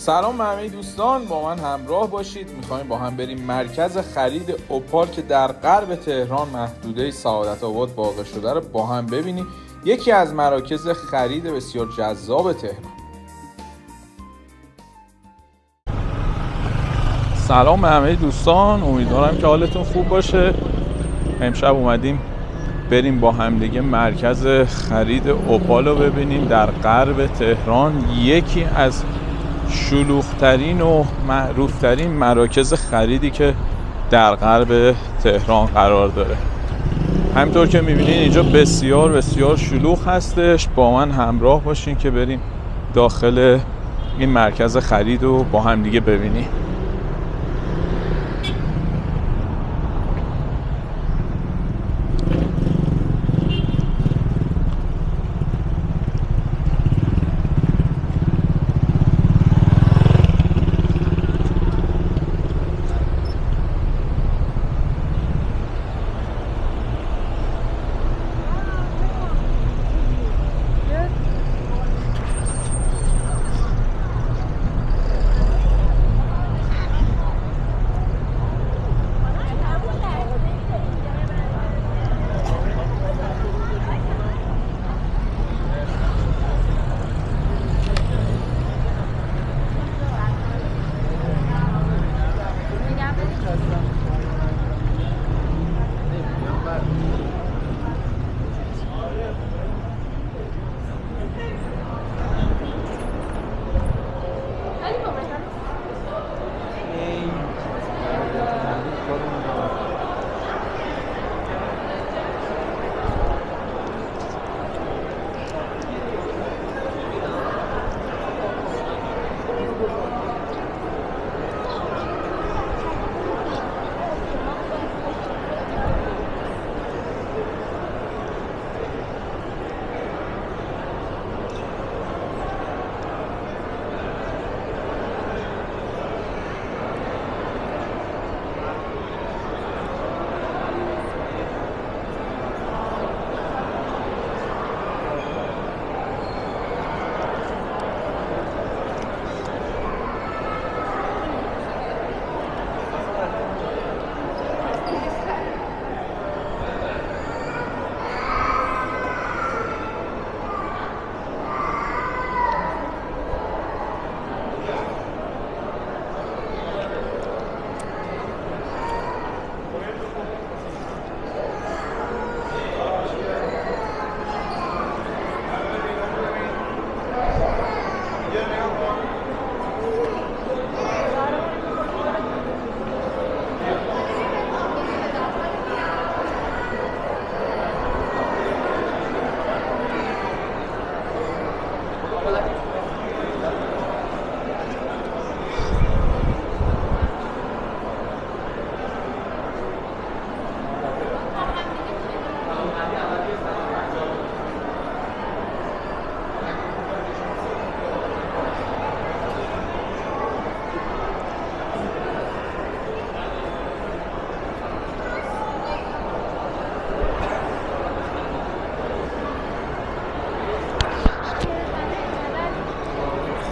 سلام به همه دوستان، با من همراه باشید. میخوایم با هم بریم مرکز خرید اوپال که در غرب تهران محدوده سعادت آباد واقع شده رو با هم ببینیم. یکی از مراکز خرید بسیار جذاب تهران. سلام به همه دوستان، امیدوارم که حالتون خوب باشه. امشب اومدیم بریم با همدیگه مرکز خرید اوپال رو ببینیم در غرب تهران. یکی از شلوغ‌ترین و معروف‌ترین مراکز خریدی که در غرب تهران قرار داره. همینطور که می‌بینید اینجا بسیار بسیار شلوغ هستش. با من همراه باشین که بریم داخل این مرکز خرید رو با هم دیگه ببینیم.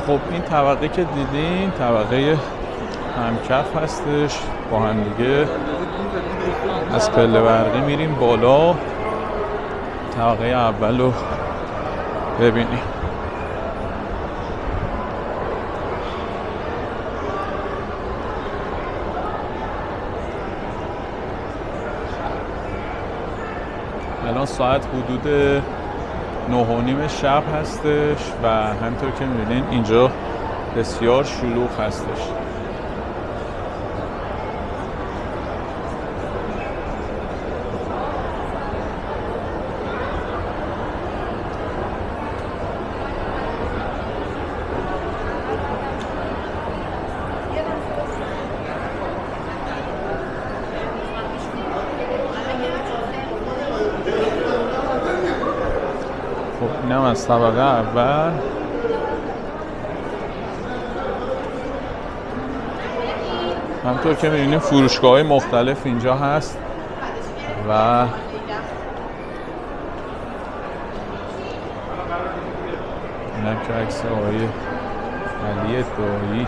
خب این طبقه که دیدین طبقه همکف هستش. با هم دیگه از پله برقی میریم بالا، طبقه اول رو ببینیم. الان ساعت حدود 9:30 شب هستش و همینطور که می‌بینین اینجا بسیار شلوغ هستش. خب اینم از طبقه اول. همطور که می‌بینیم فروشگاه‌های مختلف اینجا هست و اینم که عکس آقای علی دایی،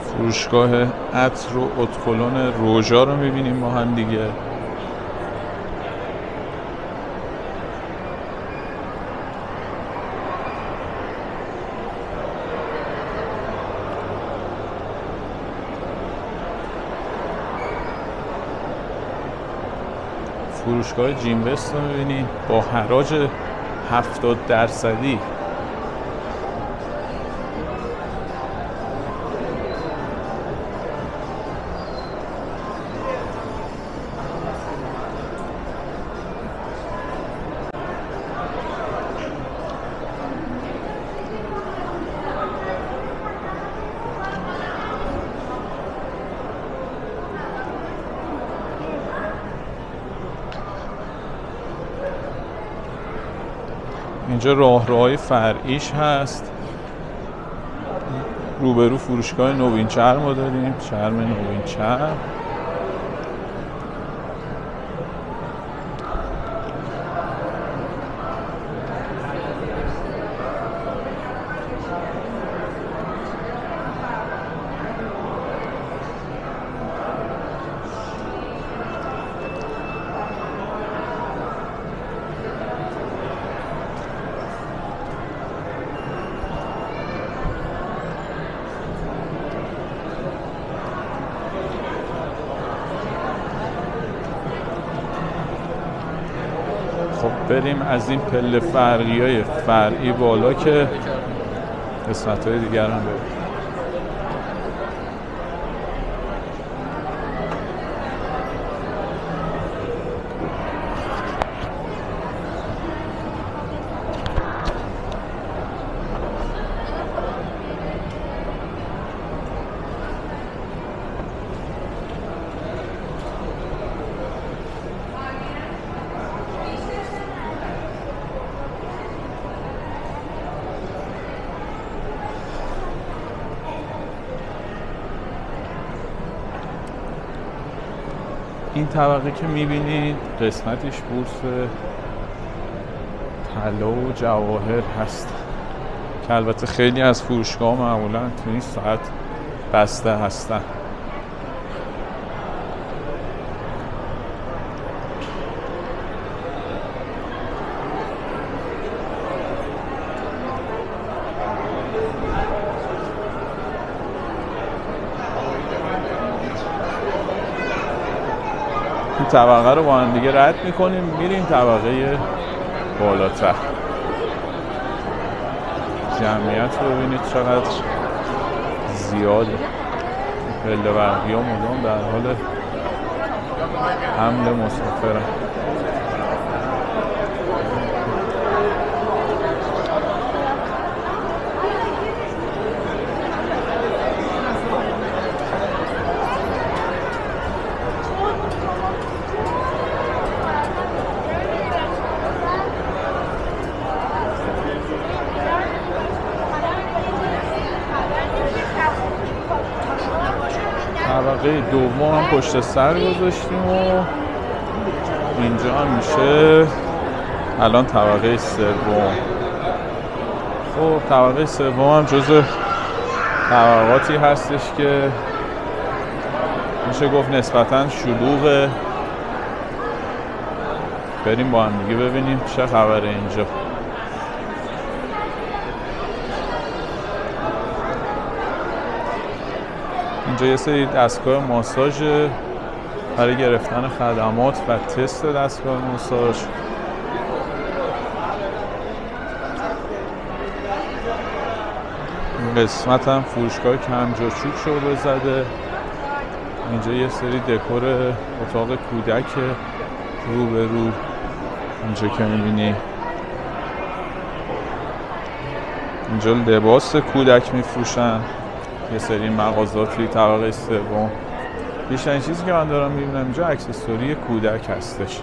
فروشگاه عطر و اتکلون روژا رو میبینیم با هم دیگه. فروشگاه جیم وست رو میبینیم با حراج 70%. اینجا راهروهای فرعیش هست. روبرو فروشگاه نوین چرم رو داریم، چرم نوین چرم. خب بریم از این پله فرعی‌های فرعی بالا که قسمت‌های دیگر هم بریم. این طبقه که میبینید قسمتش بورس طلا و جواهر هست که البته خیلی از فروشگاه معمولا تو این ساعت بسته هستن. این طبقه رو با هم دیگه رد میکنیم، میریم طبقه بالاتر. جمعیت رو ببینید چقدر زیاده. پله برقی ها مدام در حال حمل مسافرن. طبقه دوم هم پشت سر گذاشتیم و اینجا هم میشه الان طبقه سوم. خب طبقه سوم هم جزء طبقاتی هستش که میشه گفت نسبتاً شلوغه. بریم با هم دیگه ببینیم چه خبره اینجا. اینجا یه سری دستگاه ماساژ برای گرفتن خدمات و تست دستگاه ماساژ. این قسمت هم فروشگاه کمجاچوب شعبه زده. اینجا یه سری دکور اتاق کودک روبرو اینجا که میبینی. اینجا لباس کودک میفروشن. یه سری مغازاتی طبقه سوم. بیشترین چیزی که من دارم میبینم اینجا اکسسوری کودک هستش،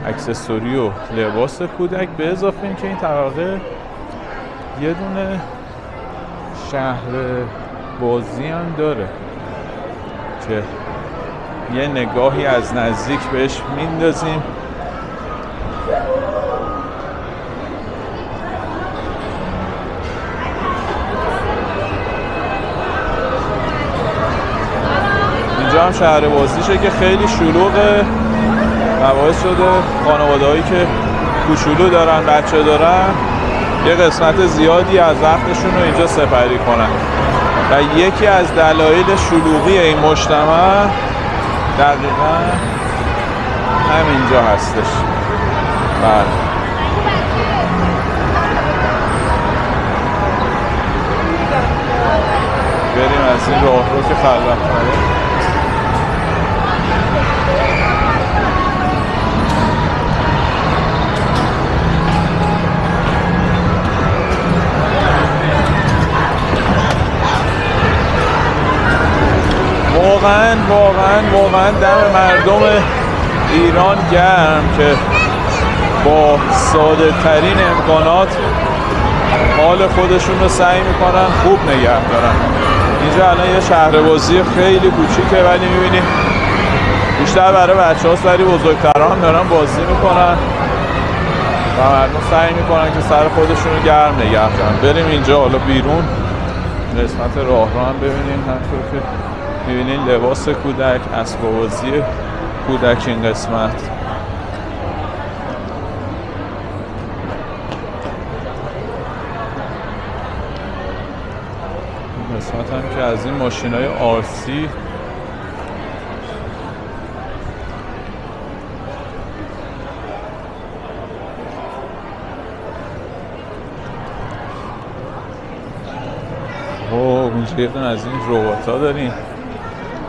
اکسسوری و لباس کودک، به اضافه این که این طبقه یه دونه شهر بازی هم داره که یه نگاهی از نزدیک بهش میندازیم. هم شهر بازیشه که خیلی شلوغه و باعث شده خانواده‌هایی که کوچولو دارن، بچه دارن، یه قسمت زیادی از وقتشون رو اینجا سپری کنن و یکی از دلایل شلوغی این مجتمع دقیقا همینجا هستش. بله بریم از این راه رو که خلوت کنه. واقعا دم مردم ایران گرم که با ساده ترین امکانات حال خودشون رو سعی میکنن خوب نگه دارن. اینجا الان یه شهر بازی خیلی کوچیکه ولی میبینیم بیشتر برای بچه هاست ولی بزرگترها هم دارن بازی میکنن و مردم سعی میکنن که سر خودشون رو گرم نگه دارن. بریم اینجا حالا بیرون قسمت راه رو هم ببینیم. همطور که میبینین لباس کودک، اسباب بازی کودک این قسمت. قسمت هم که از این ماشینای آرسی اونجا یه دونه از این ربات‌ها داریم،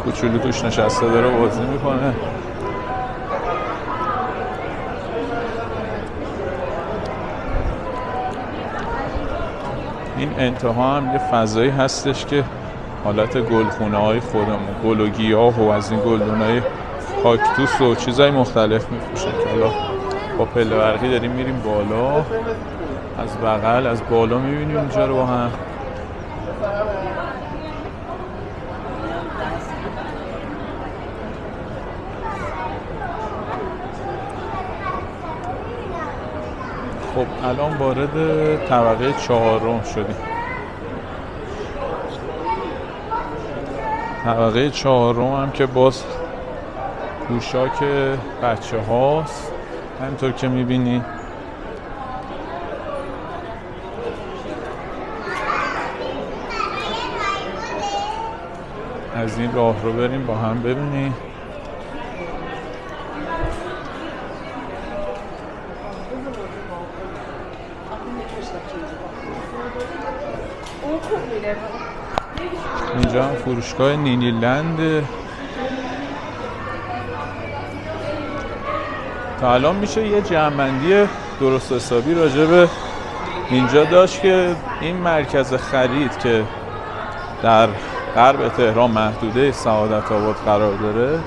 کوچولو توش نشسته داره بازی میکنه. این انتها هم یه فضایی هستش که حالت گلخونه های خودمون، گل و گیاه و از این گلدونای کاکتوس و چیزای مختلف میفروشن که حالا با پله برقی داریم میریم بالا. از بغل از بالا میبینیم اینجا رو با هم. خب الان وارد طبقه 4 شدیم. طبقه 4 هم که باز پوشاک بچه هاست همینطور که میبینی. از این راه رو بریم با هم ببینیم. اینجا هم فروشگاه نینیلند. تا الان میشه یه جمع‌بندی درست حسابی راجع به اینجا داشت که این مرکز خرید که در غرب تهران محدوده سعادت آباد قرار داره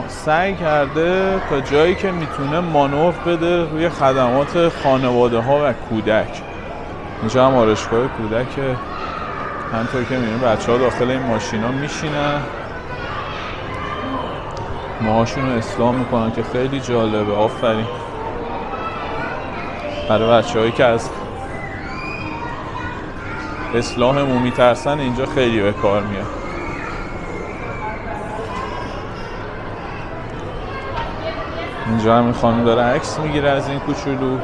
سعی کرده تا جایی که میتونه مانور بده روی خدمات خانواده ها و کودک. اینجا هم آرایشگاه کودکه. همطور که میبینید بچه ها داخل این ماشین ها میشینن، موهاشون رو اصلاح میکنن که خیلی جالبه. آفرین برای بچه هایی که از اصلاح مو میترسن اینجا خیلی به کار میاد. اینجا هم این خانم داره عکس میگیره از این کوچولو.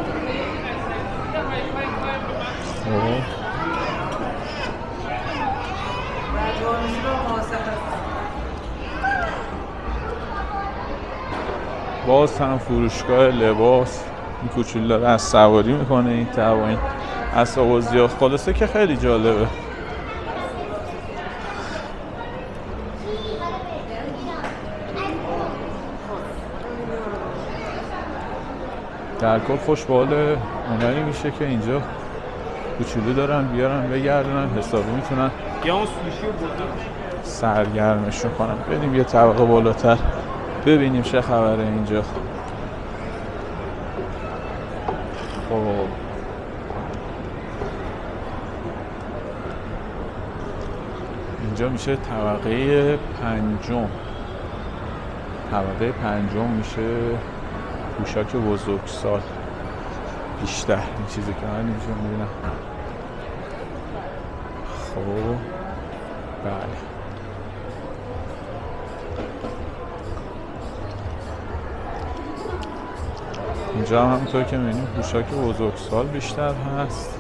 باز هم فروشگاه لباس. این کوچولو داره از سواری میکنه این تبا این اسباب بازی خلاصه که خیلی جالبه. در کل خوش به حال اونایی میشه که اینجا کوچولو دارن بیارن بگردن، حسابی میتونن سرگرمشون کنن. بریم یه طبقه بالاتر ببینیم چه خبره اینجا. خب اینجا میشه طبقه 5. طبقه 5 میشه پوشاک بزرگسال بیشتر، این چیزی که من اینجا میبینم. خب بله اینجا هم همونطور که می‌بینیم پوشاک بزرگسال بیشتر هست.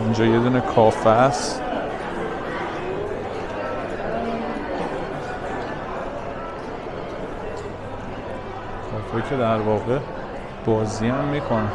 اینجا یه دونه کافه است. کافه که در واقع بازی هم میکنه.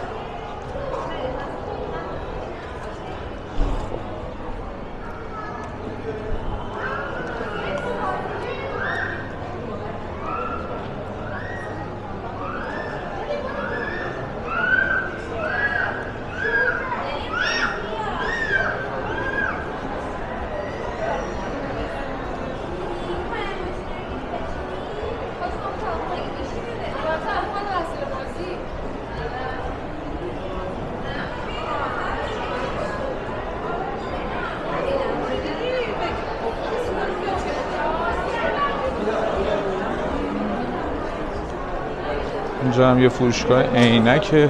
اینجا هم یه فروشگاه عینکه.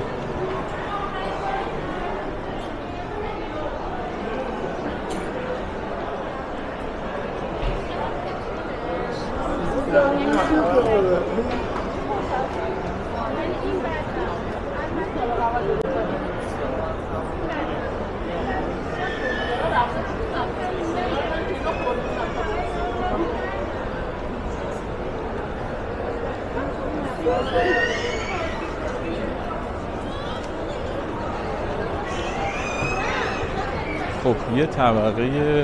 خب یه طبقه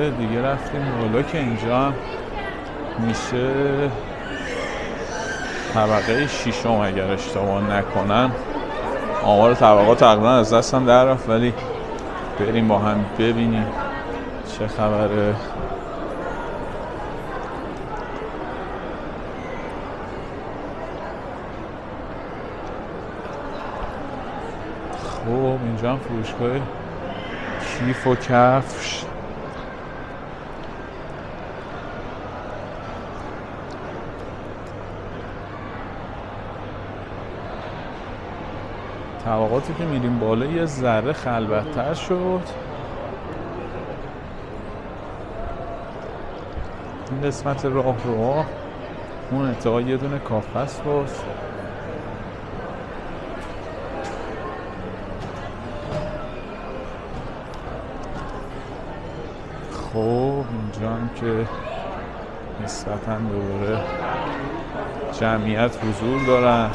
دیگه رفتیم بالا که اینجا هم میشه طبقه ششم اگر اشتباه نکنم. آمار طبقات تقریبا از دستم در رفت، ولی بریم با هم ببینیم چه خبره. خب اینجا هم فروشگاه کیف و کفش. طبقاتی که میریم بالا یه ذره خلوت‌تر شد. این قسمت راه رو اون انتها یه دونه کافه است باز. خب اینجا هم که نسبتاً دوباره جمعیت حضور دارن.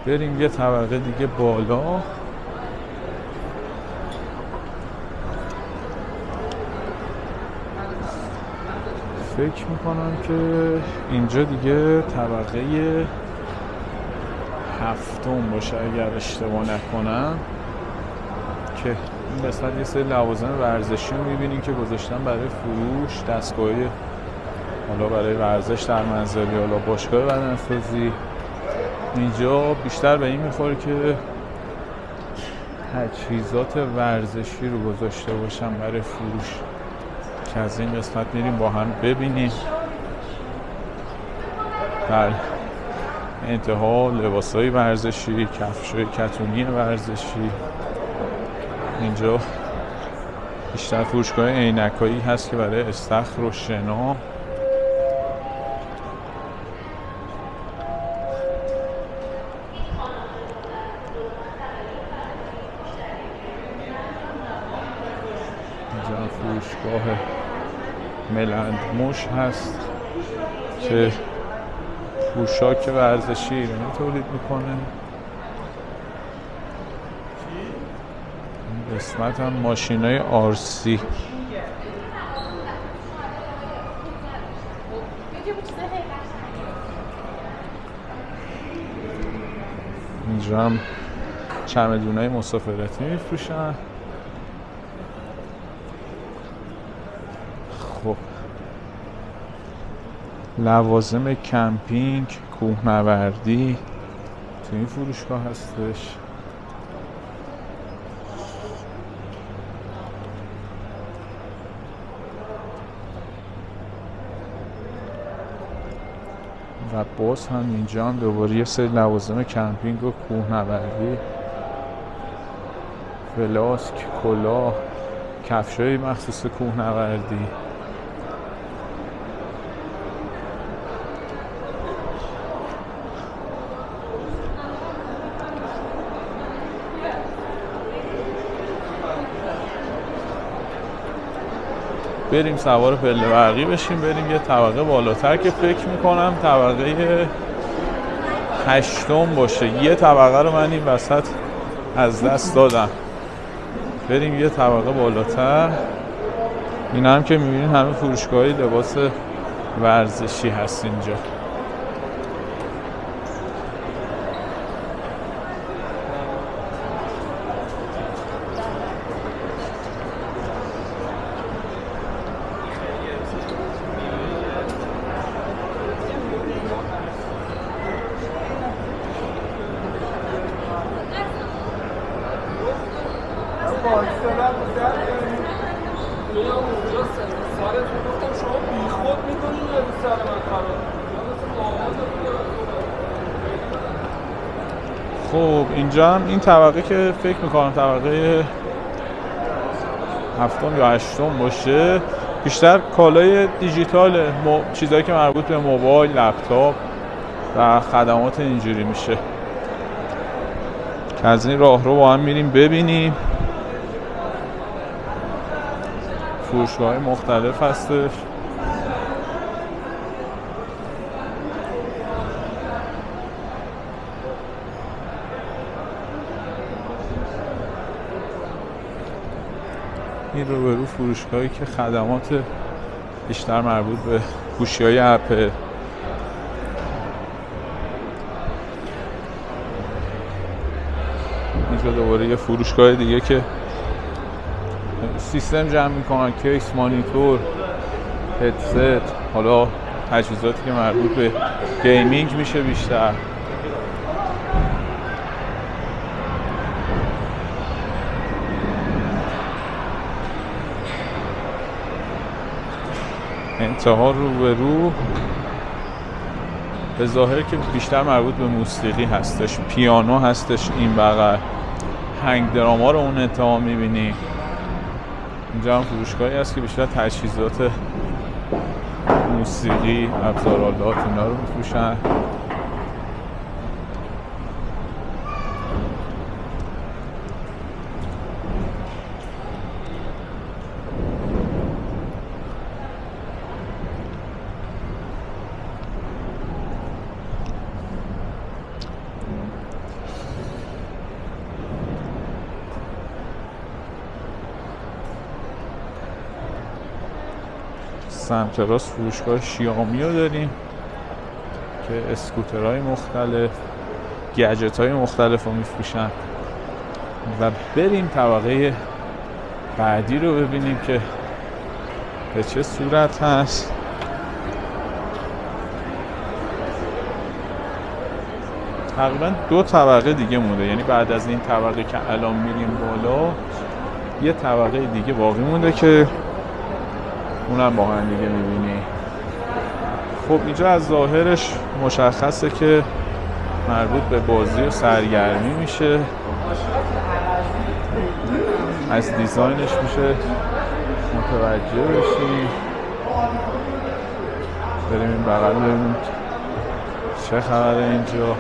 بریم یه طبقه دیگه بالا. فکر میکنم که اینجا دیگه طبقه هفتم باشه اگر اشتباه نکنم، که این قسمت یه سری لوازم ورزشی رو میبینیم که گذاشتن برای فروش. دستگاهی حالا برای ورزش در منزل یا حالا باشگاه بدنسازی. اینجا بیشتر به این میخوره که تجهیزات ورزشی رو گذاشته باشن برای فروش، که از این قسمت میریم با هم ببینیم. در انتها لباسای ورزشی، کفشای کتونی ورزشی. اینجا بیشتر فروشگاه عینکایی هست که برای استخر و شنا. اینجا فروشگاه ملندموش هست که پوشاک ورزشی ایرانی تولید میکنه. این قسمت هم ماشینای آرسی. اینجا هم چمدونای مسافرتی میفروشن. خب لوازم کمپینگ، کوهنوردی تو این فروشگاه هستش. و باز هم اینجا هم دوباره یه سری لوازم کمپینگ و کوهنوردی، فلاسک، کلاه، کفشای مخصوص کوهنوردی. بریم سوار پله برقی بشیم، بریم یه طبقه بالاتر که فکر میکنم طبقه 8 باشه. یه طبقه رو من این وسط از دست دادم. بریم یه طبقه بالاتر. این هم که میبینین همه فروشگاهی لباس ورزشی هست اینجا. خب اینجا هم این طبقه که فکر میکنم طبقه 7 یا 8 باشه، بیشتر کالای دیجیتال، چیزایی که مربوط به موبایل، لپتاپ و خدمات اینجوری میشه که از این راه رو با هم میریم ببینیم. فروشگاه‌های مختلف هستش. این روبرو فروشگاهی که خدمات بیشتر مربوط به گوشی‌های اپل. اینجا دوباره یه فروشگاه دیگه که سیستم جمع میکنن، کیس، مانیتور، هدست، حالا تجهیزاتی که مربوط به گیمینگ میشه بیشتر. انتها روبرو به ظاهر که بیشتر مربوط به موسیقی هستش، پیانو هستش این بغل، هنگ دراما رو اون انتها میبینی. اینجا هم فروشگاهی هست که بیشتر تجهیزات موسیقی، ابزارالات اینا رو میفروشن. سمت راست فروشگاه شیائومی رو داریم که اسکوترهای مختلف، گجت‌های مختلف رو میفروشن. و بریم طبقه بعدی رو ببینیم که به چه صورت هست. تقریبا 2 طبقه دیگه مونده، یعنی بعد از این طبقه که الان میریم بالا یه طبقه دیگه باقی مونده که اونم با هم دیگه میبینی. خب اینجا از ظاهرش مشخصه که مربوط به بازی و سرگرمی میشه، از دیزاینش میشه متوجه بشی. بریم این بغل ببینیم چه خبره اینجا.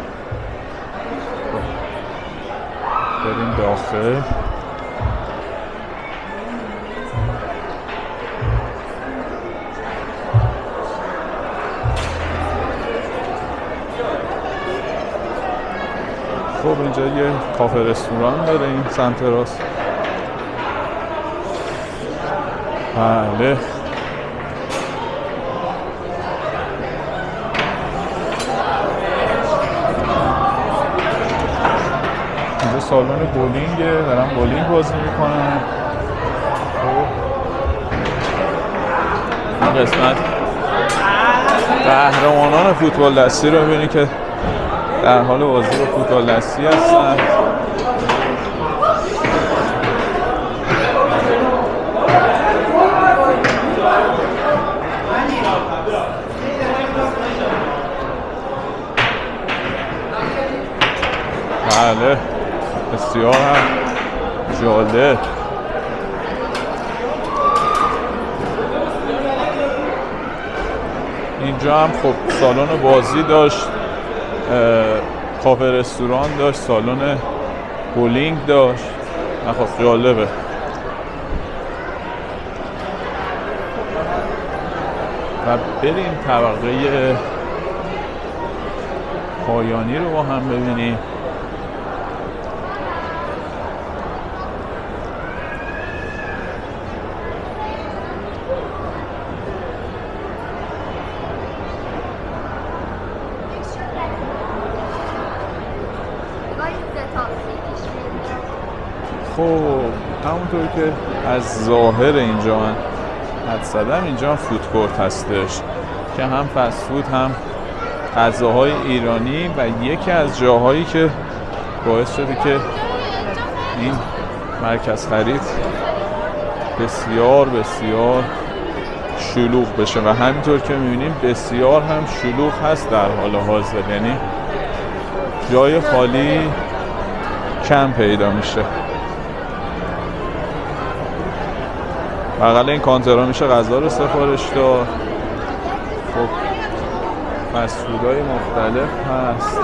بریم داخل. خب اینجا یه کافه رستوران داره این سمت راست. بله سالن بولینگه، دارن بولینگ بازی میکنن. این قسمت قهرمانان فوتبال دستی رو ببینید که در حال بازی با فوتبال دستی هستن. بله بسیار هم جالب. اینجا هم خب سالن بازی داشت، کافه رستوران داشت، سالن بولینگ داشت. خب جالبه. و بریم طبقه پایانی رو با هم ببینیم. خب همونطور که از ظاهر اینجا من حد زدم، اینجا هم فود کورت هستش که هم فست فود هم غذاهای ایرانی و یکی از جاهایی که باعث شده که این مرکز خرید بسیار بسیار شلوغ بشه و همینطور که می‌بینیم بسیار هم شلوغ هست در حال حاضر، یعنی جای خالی کم پیدا میشه. بغل این کانترها میشه غذا رو سفارش داد. خب فست فودهای مختلف هست.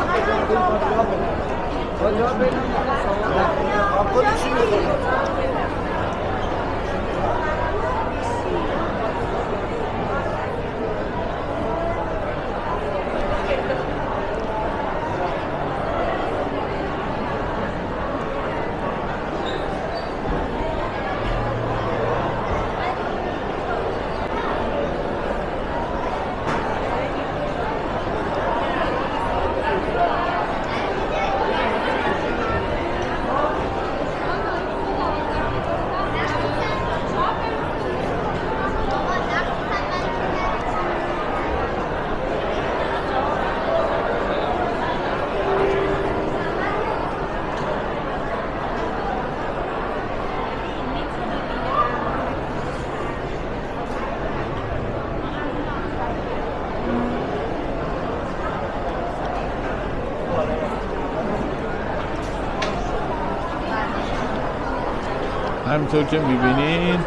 همینطور که میبینین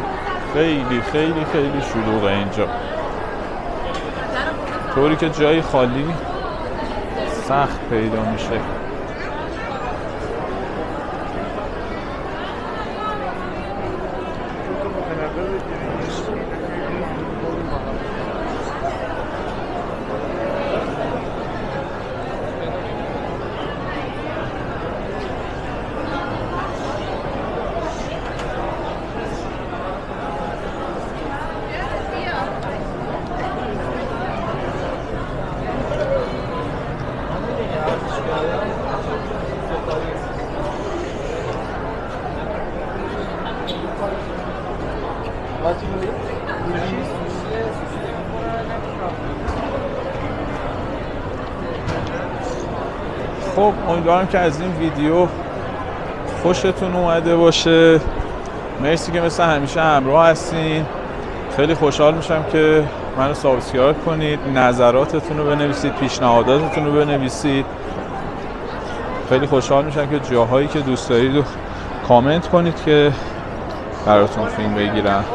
خیلی خیلی خیلی شلوغه اینجا، طوری که جای خالی سخت پیدا میشه. خب امیدوارم که از این ویدیو خوشتون اومده باشه. مرسی که مثل همیشه همراه هستین. خیلی خوشحال میشم که منو سابسکرایب کنید، نظراتتون رو بنویسید، پیشنهاداتتون رو بنویسید. خیلی خوشحال میشم که جاهایی که دوست دارید رو کامنت کنید که براتون فیلم بگیرم.